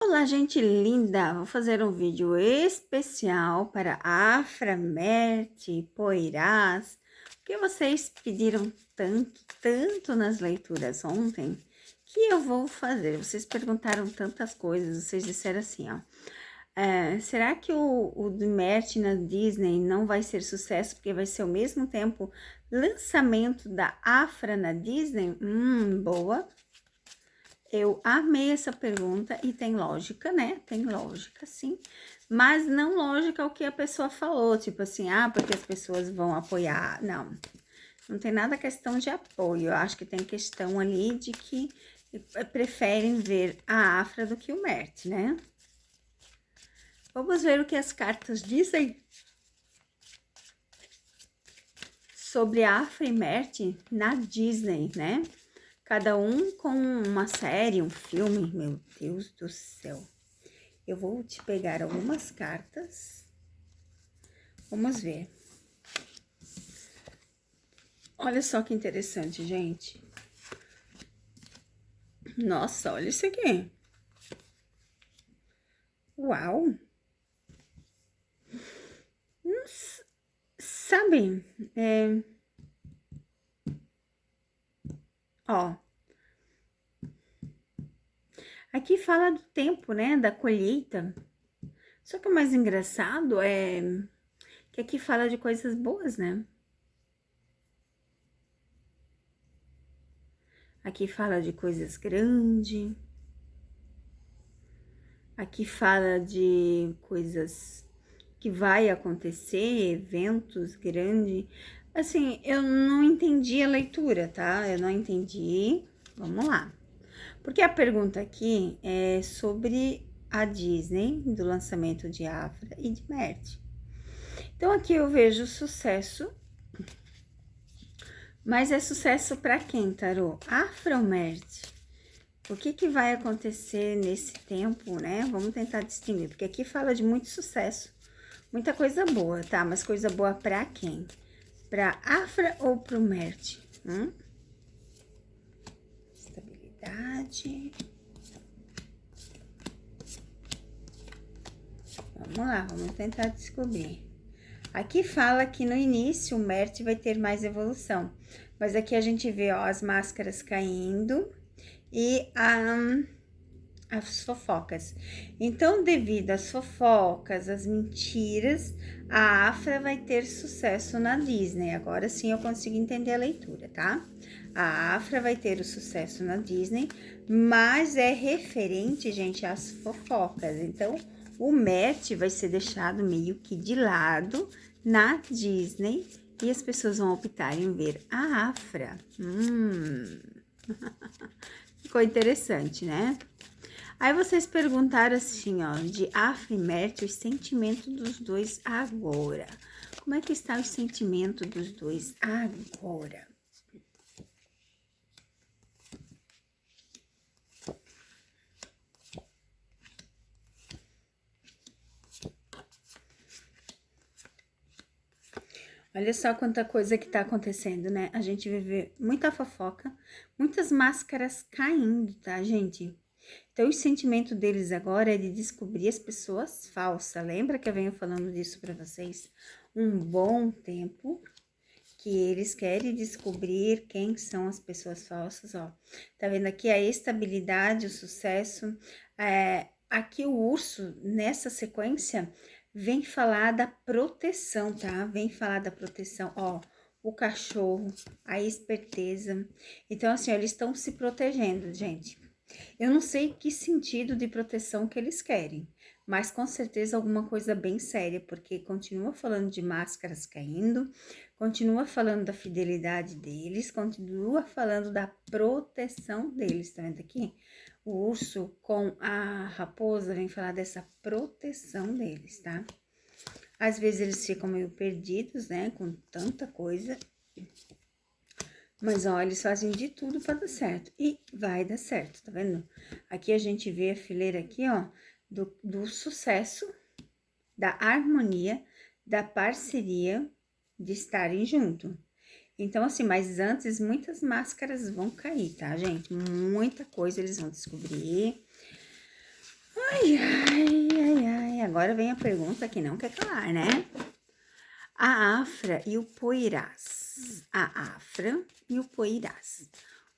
Olá, gente linda! Vou fazer um vídeo especial para Afra, Merte, Poirás, porque vocês pediram tanto nas leituras ontem, que eu vou fazer. Vocês perguntaram tantas coisas, vocês disseram assim, ó, será que o do Merte na Disney não vai ser sucesso, porque vai ser ao mesmo tempo lançamento da Afra na Disney? Boa! Eu amei essa pergunta e tem lógica, né? Tem lógica, sim. Mas não lógica o que a pessoa falou, tipo assim, porque as pessoas vão apoiar. Não tem nada questão de apoio. Eu acho que tem questão ali de que preferem ver a Afra do que o Mert, né? Vamos ver o que as cartas dizem sobre a Afra e Mert na Disney, né? Cada um com uma série, um filme. Meu Deus do céu. Eu vou te pegar algumas cartas. Vamos ver. Olha só que interessante, gente. Nossa, olha isso aqui. Uau! Sabe? Ó. Aqui fala do tempo, né? Da colheita. Só que o mais engraçado é que aqui fala de coisas boas, né? Aqui fala de coisas grandes. Aqui fala de coisas que vai acontecer, eventos grandes. Assim, eu não entendi a leitura, tá? Eu não entendi. Vamos lá. Porque a pergunta aqui é sobre a Disney, do lançamento de Afra e de Mert. Então, aqui eu vejo sucesso. Mas é sucesso para quem, Tarô? Afra ou Mert? O que vai acontecer nesse tempo, né? Vamos tentar distinguir, porque aqui fala de muito sucesso, muita coisa boa, tá? Mas coisa boa pra quem? Pra Afra ou pro Mert? Estabilidade. Vamos lá, vamos tentar descobrir. Aqui fala que no início o Mert vai ter mais evolução, mas aqui a gente vê, ó, as máscaras caindo e as fofocas. Então, devido às fofocas, às mentiras, a Afra vai ter sucesso na Disney. Agora sim eu consigo entender a leitura, tá? A Afra vai ter o sucesso na Disney, mas é referente, gente, às fofocas. Então, o Mert vai ser deixado meio que de lado na Disney e as pessoas vão optar em ver a Afra. Ficou interessante, né? Aí vocês perguntaram assim, ó, de Afra e Mert, os sentimentos dos dois agora. Como é que está o sentimento dos dois agora? Olha só quanta coisa que tá acontecendo, né? A gente vai ver muita fofoca, muitas máscaras caindo, tá, gente? Então, o sentimento deles agora é de descobrir as pessoas falsas. Lembra que eu venho falando disso para vocês? Um bom tempo que eles querem descobrir quem são as pessoas falsas, ó. Tá vendo aqui a estabilidade, o sucesso. Aqui o urso, nessa sequência, vem falar da proteção, tá? Vem falar da proteção, ó. O cachorro, a esperteza. Então, assim, ó, eles estão se protegendo, gente. Eu não sei que sentido de proteção que eles querem, mas com certeza alguma coisa bem séria, porque continua falando de máscaras caindo, continua falando da fidelidade deles, continua falando da proteção deles, tá vendo aqui? O urso com a raposa vem falar dessa proteção deles, tá? Às vezes eles ficam meio perdidos, né, com tanta coisa. Mas, ó, eles fazem de tudo para dar certo. E vai dar certo, tá vendo? Aqui a gente vê a fileira aqui, ó, do sucesso, da harmonia, da parceria, de estarem junto. Então, assim, mas antes muitas máscaras vão cair, tá, gente? Muita coisa eles vão descobrir. Ai, ai, ai, ai. Agora vem a pergunta que não quer calar, né? A Afra e o Poirás. A Afra e o Poirás.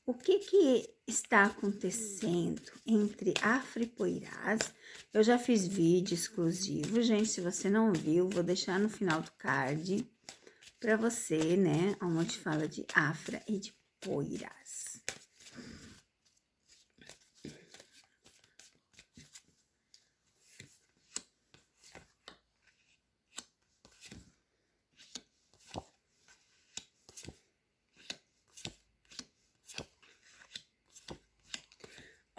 O que está acontecendo entre Afra e Poirás? Eu já fiz vídeo exclusivo, gente. Se você não viu, vou deixar no final do card para você, né? Onde fala de Afra e de Poirás.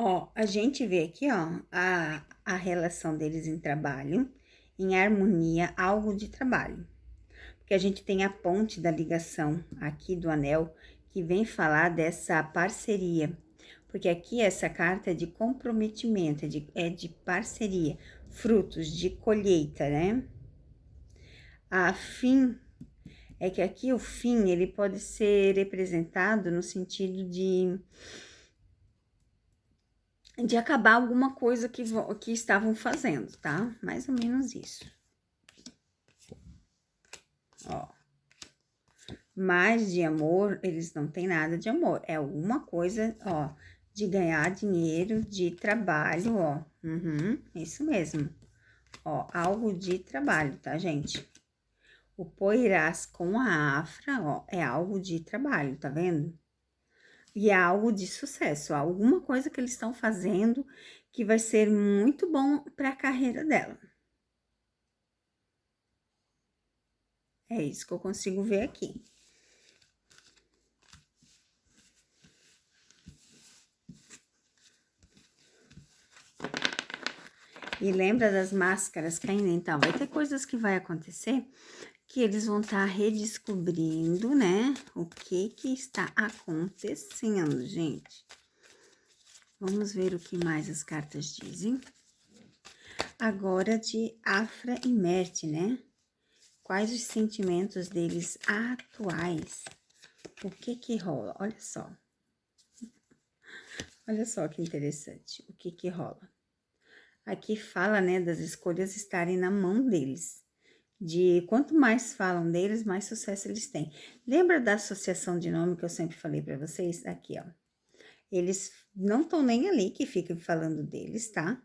Ó, a gente vê aqui, ó, a relação deles em trabalho, em harmonia, algo de trabalho. Porque a gente tem a ponte da ligação aqui do anel, que vem falar dessa parceria. Porque aqui essa carta é de comprometimento, é de parceria, frutos de colheita, né? A fim, é que aqui o fim, ele pode ser representado no sentido de acabar alguma coisa que estavam fazendo, tá? Mais ou menos isso. Ó. Mas de amor, eles não têm nada de amor. É alguma coisa, ó, de ganhar dinheiro, de trabalho, ó. Isso mesmo. Ó, algo de trabalho, tá, gente? O Poirás com a Afra, ó, é algo de trabalho, tá vendo? E é algo de sucesso, alguma coisa que eles estão fazendo que vai ser muito bom para a carreira dela. É isso que eu consigo ver aqui. E lembra das máscaras caindo? Então, vai ter coisas que vai acontecer que eles vão estar redescobrindo, né? O que está acontecendo, gente. Vamos ver o que mais as cartas dizem. Agora de Afra e Merte, né? Quais os sentimentos deles atuais? O que rola? Olha só. Olha só que interessante. O que rola? Aqui fala, né, das escolhas estarem na mão deles. De quanto mais falam deles, mais sucesso eles têm. Lembra da associação de nome que eu sempre falei para vocês? Aqui, ó. Eles não estão nem ali que ficam falando deles, tá?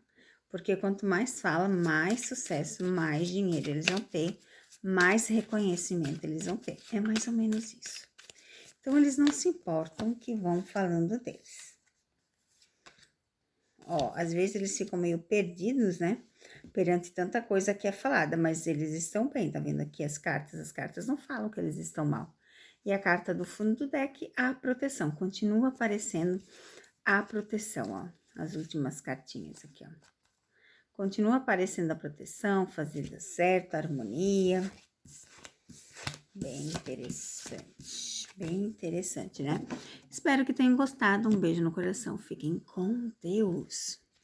Porque quanto mais fala, mais sucesso, mais dinheiro eles vão ter, mais reconhecimento eles vão ter. É mais ou menos isso. Então, eles não se importam que vão falando deles. Ó, às vezes eles ficam meio perdidos, né? Perante tanta coisa que é falada, mas eles estão bem, tá vendo aqui as cartas não falam que eles estão mal. E a carta do fundo do deck, a proteção, continua aparecendo a proteção, ó, as últimas cartinhas aqui, ó. Continua aparecendo a proteção, fazer dar certo, a harmonia. Bem interessante, né? Espero que tenham gostado, um beijo no coração, fiquem com Deus.